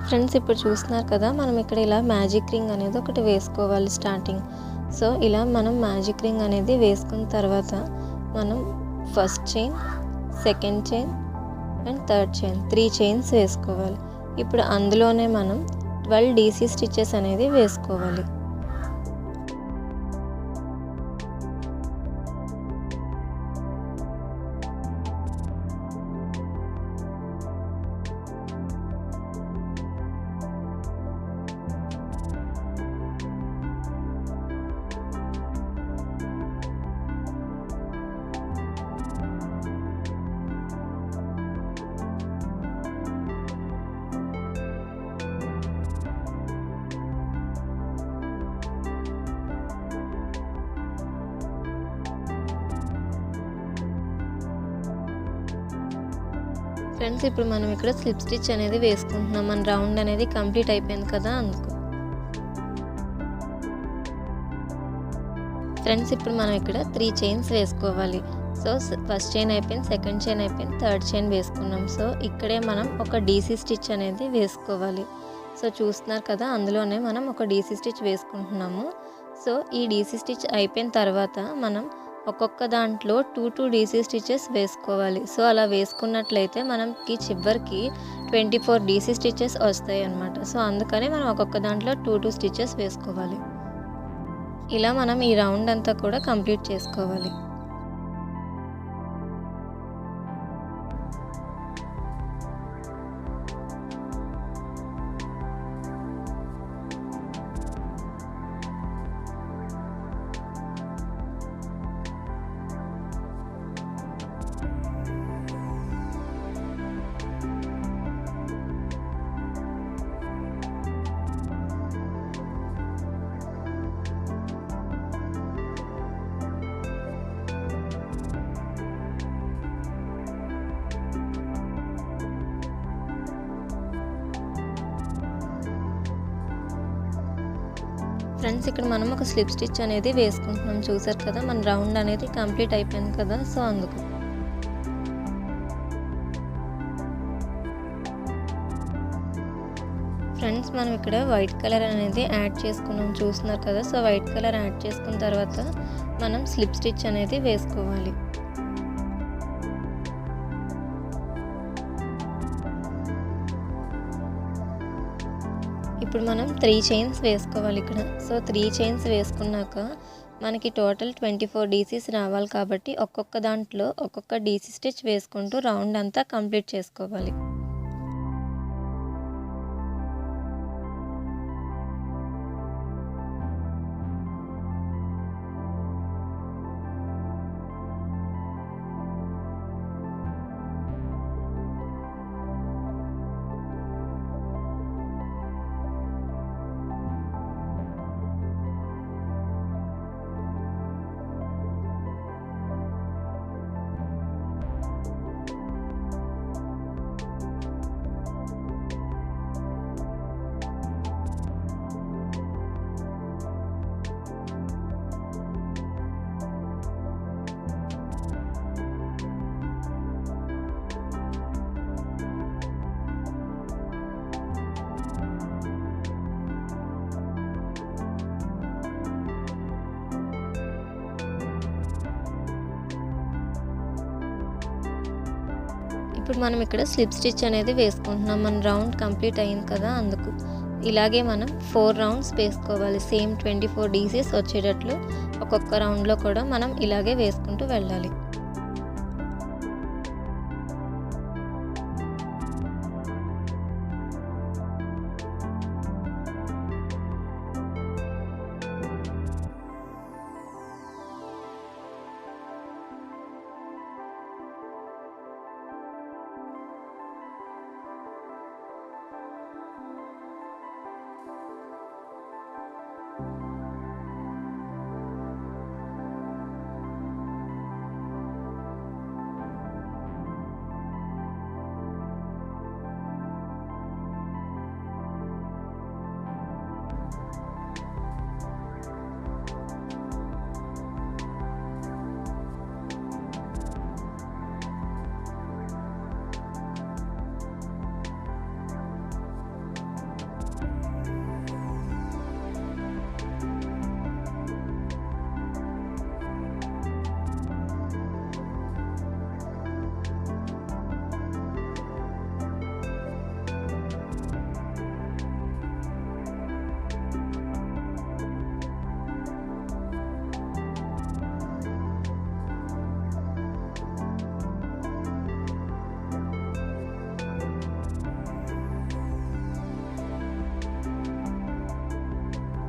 Friends ఇప్పుడు చూస్తున్నారు కదా, మనం ఇక్కడ ఇలా మ్యాజిక్ రింగ్ అనేది ఒకటి వేసుకోవాలి స్టార్టింగ్. సో ఇలా మనం మ్యాజిక్ రింగ్ అనేది వేసుకున్న తర్వాత మనం first chain, second chain and third chain 3 chains వేసుకోవాలి. ఇప్పుడు అందులోనే మనం 12 డీసీ స్టిచెస్ అనేది వేసుకోవాలి. ఫ్రెండ్స్ ఇప్పుడు మనం ఇక్కడ స్లిప్ స్టిచ్ అనేది వేసుకుంటున్నాం. మన రౌండ్ అనేది కంప్లీట్ అయిపోయింది కదా అందుకు. ఫ్రెండ్స్ ఇప్పుడు మనం ఇక్కడ 3 చైన్స్ వేసుకోవాలి. సో ఫస్ట్ చైన్ అయిపోయింది, సెకండ్ చైన్ అయిపోయింది, థర్డ్ చైన్ వేసుకున్నాం. సో ఇక్కడే మనం ఒక డీసీ స్టిచ్ అనేది వేసుకోవాలి. సో చూస్తున్నారు కదా, అందులోనే మనం ఒక డీసీ స్టిచ్ వేసుకుంటున్నాము. సో ఈ డీసీ స్టిచ్ అయిపోయిన తర్వాత మనం ఒక్కొక్క దాంట్లో 2 డీసీ స్టిచెస్ వేసుకోవాలి. సో అలా వేసుకున్నట్లయితే మనకి చివరికి 24 డీసీ స్టిచెస్ వస్తాయి అన్నమాట. సో అందుకని మనం ఒక్కొక్క దాంట్లో 2 స్టిచెస్ వేసుకోవాలి. ఇలా మనం ఈ రౌండ్ అంతా కూడా కంప్లీట్ చేసుకోవాలి. ఫ్రెండ్స్ ఇక్కడ మనం ఒక స్లిప్ స్టిచ్ అనేది వేసుకుంటున్నాం. చూసారు కదా, మన రౌండ్ అనేది కంప్లీట్ అయిపోయింది కదా. సో అందుకు ఫ్రెండ్స్ మనం ఇక్కడ వైట్ కలర్ అనేది యాడ్ చేసుకున్నాం. చూస్తున్నారు కదా, సో వైట్ కలర్ యాడ్ చేసుకున్న తర్వాత మనం స్లిప్ స్టిచ్ అనేది వేసుకోవాలి. ఇప్పుడు మనం 3 చైన్స్ వేసుకోవాలి ఇక్కడ. సో 3 చైన్స్ వేసుకున్నాక మనకి టోటల్ 24 డీసీస్ రావాలి కాబట్టి ఒక్కొక్క దాంట్లో ఒక్కొక్క డీసీ స్టిచ్ వేసుకుంటూ రౌండ్ అంతా కంప్లీట్ చేసుకోవాలి. ఇప్పుడు మనం ఇక్కడ స్లిప్ స్టిచ్ అనేది వేసుకుంటున్నాం. మన రౌండ్ కంప్లీట్ అయింది కదా అందుకు. ఇలాగే మనం 4 రౌండ్స్ వేసుకోవాలి. సేమ్ 24 డీసీస్ వచ్చేటట్లు ఒక్కొక్క రౌండ్లో కూడా మనం ఇలాగే వేసుకుంటూ వెళ్ళాలి.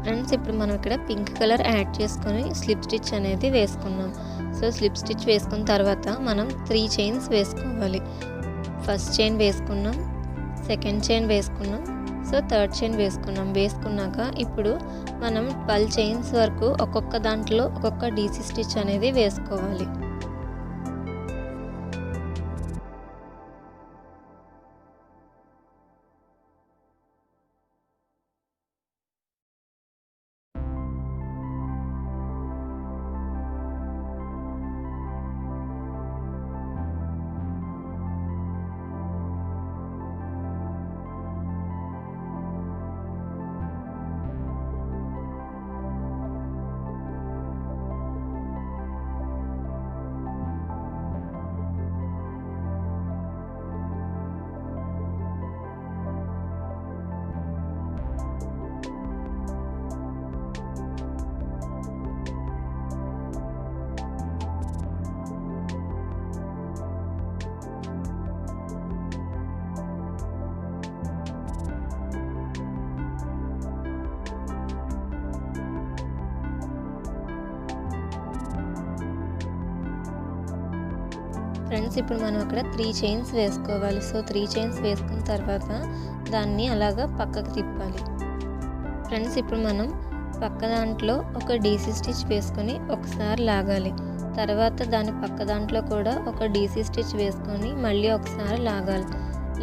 ఫ్రెండ్స్ ఇప్పుడు మనం ఇక్కడ పింక్ కలర్ యాడ్ చేసుకొని స్లిప్ స్టిచ్ అనేది వేసుకున్నాం. సో స్లిప్ స్టిచ్ వేసుకున్న తర్వాత మనం 3 చైన్స్ వేసుకోవాలి. ఫస్ట్ చైన్ వేసుకున్నాం, సెకండ్ చైన్ వేసుకున్నాం, సో థర్డ్ చైన్ వేసుకున్నాం. వేసుకున్నాక ఇప్పుడు మనం 12 చైన్స్ వరకు ఒక్కొక్క దాంట్లో ఒక్కొక్క డీసీ స్టిచ్ అనేది వేసుకోవాలి. ఫ్రెండ్స్ ఇప్పుడు మనం అక్కడ 3 చైన్స్ వేసుకోవాలి. సో 3 చైన్స్ వేసుకున్న తర్వాత దాన్ని అలాగా పక్కకు తిప్పాలి. ఫ్రెండ్స్ ఇప్పుడు మనం పక్క దాంట్లో ఒక డీసీ స్టిచ్ వేసుకొని ఒకసారి లాగాలి. తర్వాత దాని పక్క దాంట్లో కూడా ఒక డీసీ స్టిచ్ వేసుకొని మళ్ళీ ఒకసారి లాగాలి.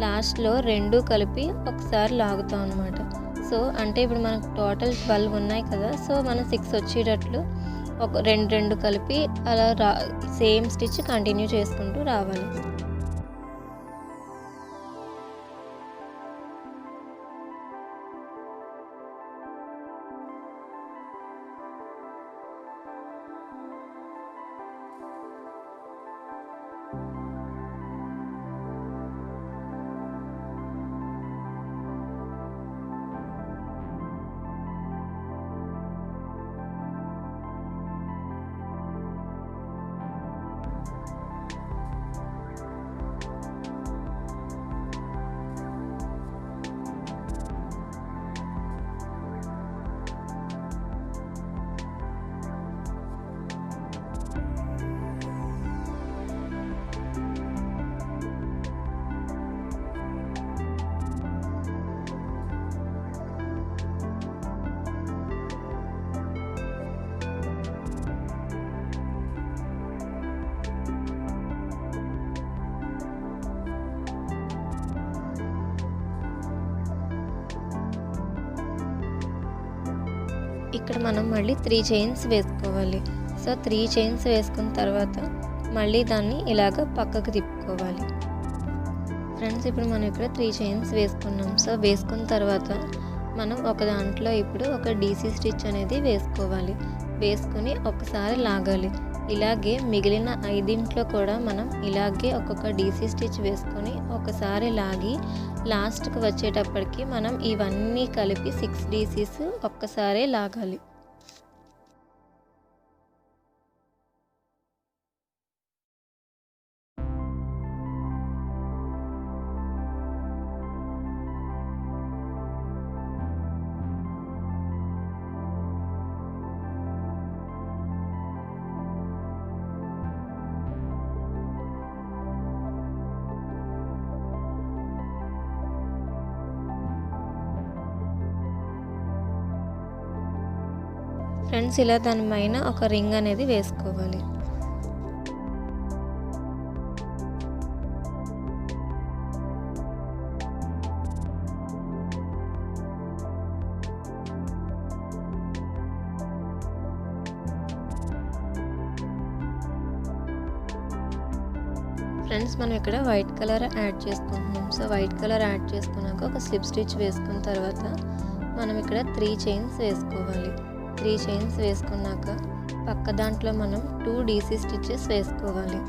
లాస్ట్లో 2 కలిపి ఒకసారి లాగుతాం అన్నమాట. సో అంటే ఇప్పుడు మనకు టోటల్ 12 ఉన్నాయి కదా, సో మనం 6 వచ్చేటట్లు ఒక 2 కలిపి అలా సేమ్ స్టిచ్ కంటిన్యూ చేసుకుంటూ రావాలి. ఇక్కడ మనం మళ్ళీ 3 చైన్స్ వేసుకోవాలి. సో 3 చైన్స్ వేసుకున్న తర్వాత మళ్ళీ దాన్ని ఇలాగ పక్కకు తిప్పుకోవాలి. ఫ్రెండ్స్ ఇప్పుడు మనం ఇక్కడ 3 చైన్స్ వేసుకున్నాం. సో వేసుకున్న తర్వాత మనం ఒక దాంట్లో ఇప్పుడు ఒక డీసీ స్టిచ్ అనేది వేసుకోవాలి. వేసుకొని ఒకసారి లాగాలి. ఇలాగే మిగిలిన 5 కూడా మనం ఇలాగే ఒక్కొక్క డీసీ స్టిచ్ వేసుకొని ఒకసారి లాగి లాస్ట్కి వచ్చేటప్పటికి మనం ఇవన్నీ కలిపి 6 డీసీస్ ఒక్కసారే లాగాలి. ఫ్రెండ్స్ ఇలా దాని పైన ఒక రింగ్ అనేది వేసుకోవాలి. ఫ్రెండ్స్ మనం ఇక్కడ వైట్ కలర్ యాడ్ చేసుకుంటున్నాం. సో వైట్ కలర్ యాడ్ చేసుకున్నాక ఒక స్లిప్ స్టిచ్ వేసుకున్న తర్వాత మనం ఇక్కడ 3 చైన్స్ వేసుకోవాలి. 3 చైన్స్ వేసుకున్నాక పక్క దాంట్లో మనం 2 డీసీ స్టిచెస్ వేసుకోవాలి.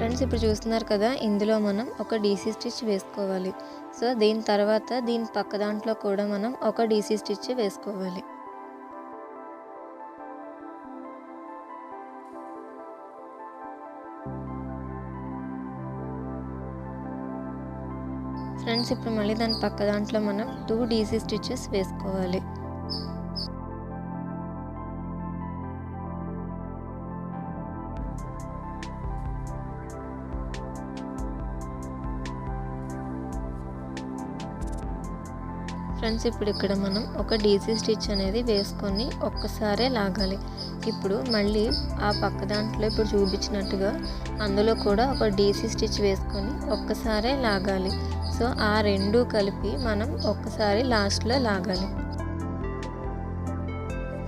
ఫ్రెండ్స్ ఇప్పుడు చూస్తున్నారు కదా, ఇందులో మనం ఒక డీసీ స్టిచ్ వేసుకోవాలి. సో దీని తర్వాత దీని పక్క దాంట్లో కూడా మనం ఒక డీసీ స్టిచ్ వేసుకోవాలి. ఫ్రెండ్స్ ఇప్పుడు మళ్ళీ దాని పక్క దాంట్లో మనం 2 డీసీ స్టిచెస్ వేసుకోవాలి. ఫ్రెండ్స్ ఇప్పుడు ఇక్కడ మనం ఒక డీసీ స్టిచ్ అనేది వేసుకొని ఒక్కసారే లాగాలి. ఇప్పుడు మళ్ళీ ఆ పక్క దాంట్లో ఇప్పుడు చూపించినట్టుగా అందులో కూడా ఒక డీసీ స్టిచ్ వేసుకొని ఒక్కసారే లాగాలి. సో ఆ రెండు కలిపి మనం ఒక్కసారి లాస్ట్లో లాగాలి.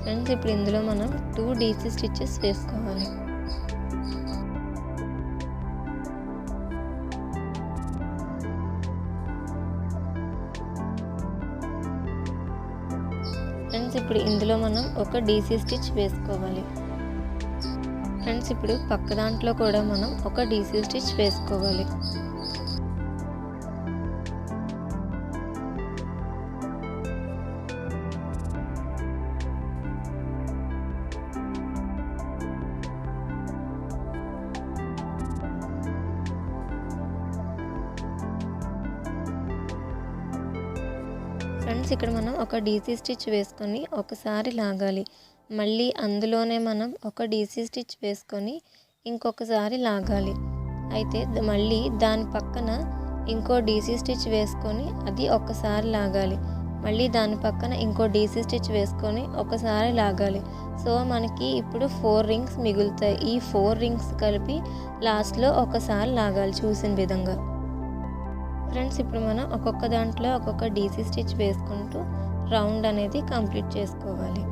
ఫ్రెండ్స్ ఇప్పుడు ఇందులో మనం 2 డీసీ స్టిచెస్ వేసుకోవాలి. ఫ్రెండ్స్ ఇప్పుడు ఇందులో మనం ఒక డీసీ స్టిచ్ వేసుకోవాలి. ఫ్రెండ్స్ ఇప్పుడు పక్క దాంట్లో కూడా మనం ఒక డీసీ స్టిచ్ వేసుకోవాలి. ఫ్రెండ్స్ ఇక్కడ మనం ఒక డీసీ స్టిచ్ వేసుకొని ఒకసారి లాగాలి. మళ్ళీ అందులోనే మనం ఒక డీసీ స్టిచ్ వేసుకొని ఇంకొకసారి లాగాలి. అయితే మళ్ళీ దాని పక్కన ఇంకో డీసీ స్టిచ్ వేసుకొని అది ఒకసారి లాగాలి. మళ్ళీ దాని పక్కన ఇంకో డీసీ స్టిచ్ వేసుకొని ఒకసారి లాగాలి. సో మనకి ఇప్పుడు 4 రింగ్స్ మిగులుతాయి. ఈ 4 రింగ్స్ కలిపి లాస్ట్లో ఒకసారి లాగాలి చూసిన విధంగా. ఫ్రెండ్స్ ఇప్పుడు మనం ఒక్కొక్క దాంట్లో ఒక్కొక్క డీసీ స్టిచ్ వేసుకుంటూ రౌండ్ అనేది కంప్లీట్ చేసుకోవాలి.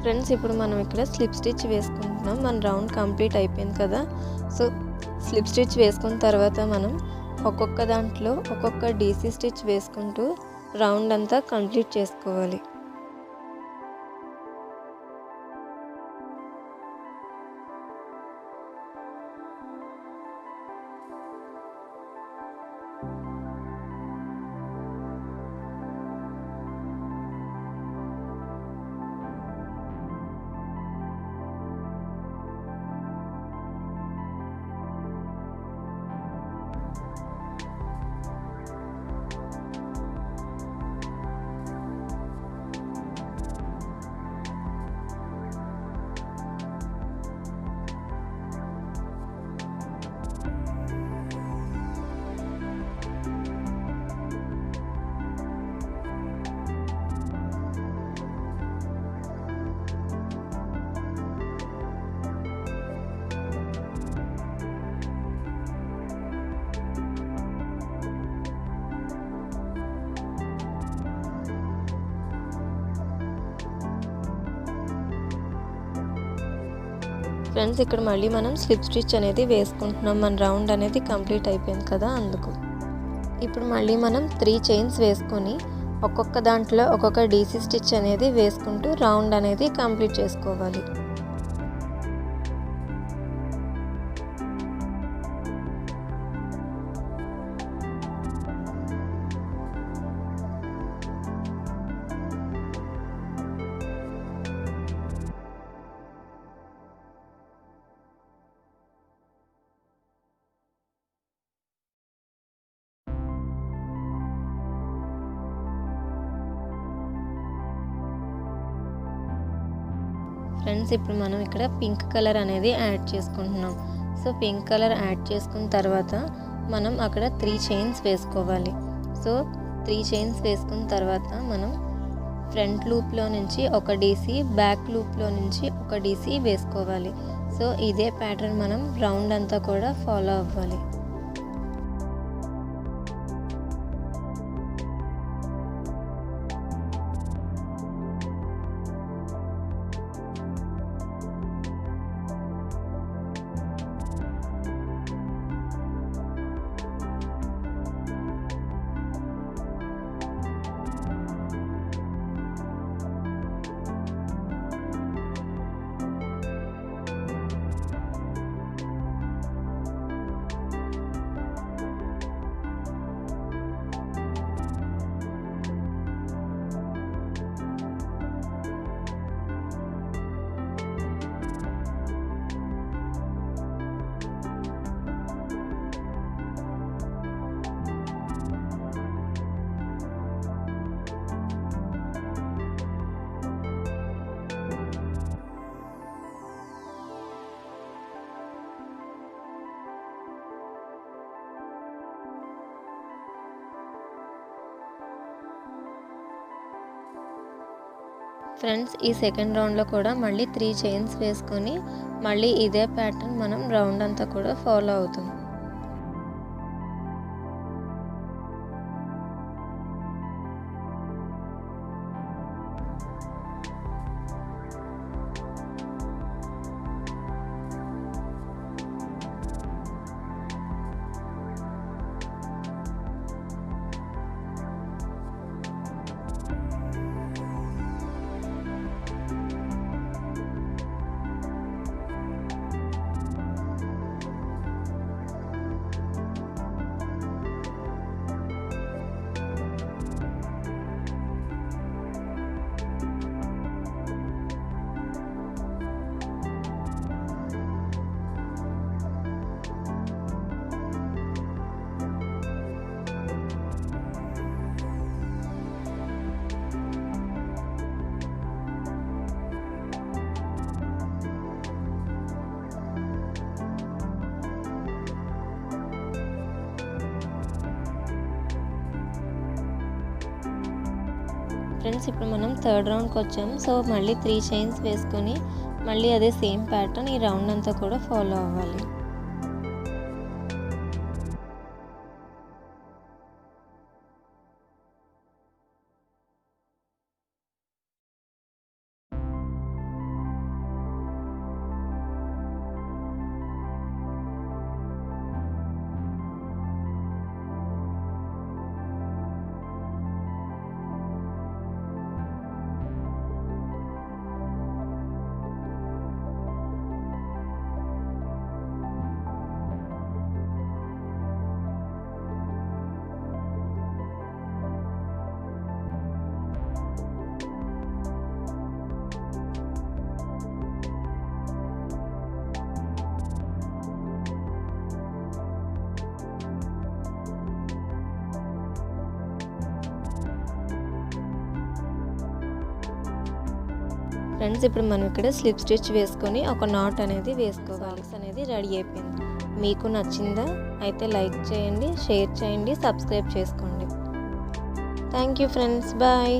ఫ్రెండ్స్ ఇప్పుడు మనం ఇక్కడ స్లిప్ స్టిచ్ వేసుకుంటున్నాం. మన రౌండ్ కంప్లీట్ అయిపోయింది కదా. సో స్లిప్ స్టిచ్ వేసుకున్న తర్వాత మనం ఒక్కొక్క దాంట్లో ఒక్కొక్క డీసీ స్టిచ్ వేసుకుంటూ రౌండ్ అంతా కంప్లీట్ చేసుకోవాలి. ఫ్రెండ్స్ ఇక్కడ మళ్ళీ మనం స్లిప్ స్టిచ్ అనేది వేసుకుంటున్నాం. మన రౌండ్ అనేది కంప్లీట్ అయిపోయింది కదా అందుకు. ఇప్పుడు మళ్ళీ మనం 3 చైన్స్ వేసుకొని ఒక్కొక్క దాంట్లో ఒక్కొక్క డీసీ స్టిచ్ అనేది వేసుకుంటూ రౌండ్ అనేది కంప్లీట్ చేసుకోవాలి. ఫ్రెండ్స్ ఇప్పుడు మనం ఇక్కడ పింక్ కలర్ అనేది యాడ్ చేసుకుంటున్నాం. సో పింక్ కలర్ యాడ్ చేసుకున్న తర్వాత మనం అక్కడ 3 చైన్స్ వేసుకోవాలి. సో 3 చైన్స్ వేసుకున్న తర్వాత మనం ఫ్రంట్ లూప్లో నుంచి ఒక డీసీ, బ్యాక్ లూప్లో నుంచి ఒక డీసీ వేసుకోవాలి. సో ఇదే ప్యాటర్న్ మనం రౌండ్ అంతా కూడా ఫాలో అవ్వాలి. ఫ్రెండ్స్ ఈ సెకండ్ రౌండ్లో కూడా మళ్ళీ 3 చైన్స్ వేసుకొని మళ్ళీ ఇదే ప్యాటర్న్ మనం రౌండ్ అంతా కూడా ఫాలో అవుతాం. ఫ్రెండ్స్ ఇప్పుడు మనం థర్డ్ రౌండ్కి వచ్చాం. సో మళ్ళీ 3 చైన్స్ వేసుకొని మళ్ళీ అదే సేమ్ ప్యాటర్న్ ఈ రౌండ్ అంతా కూడా ఫాలో అవ్వాలి. ఫ్రెండ్స్ ఇప్పుడు మనం ఇక్కడ స్లిప్ స్టిచ్ వేసుకొని ఒక నాట్ అనేది వేసుకోవాలి. అనేది రెడీ అయిపోయింది. మీకు నచ్చిందా? అయితే లైక్ చేయండి, షేర్ చేయండి, సబ్స్క్రైబ్ చేసుకోండి. Thank you friends, bye.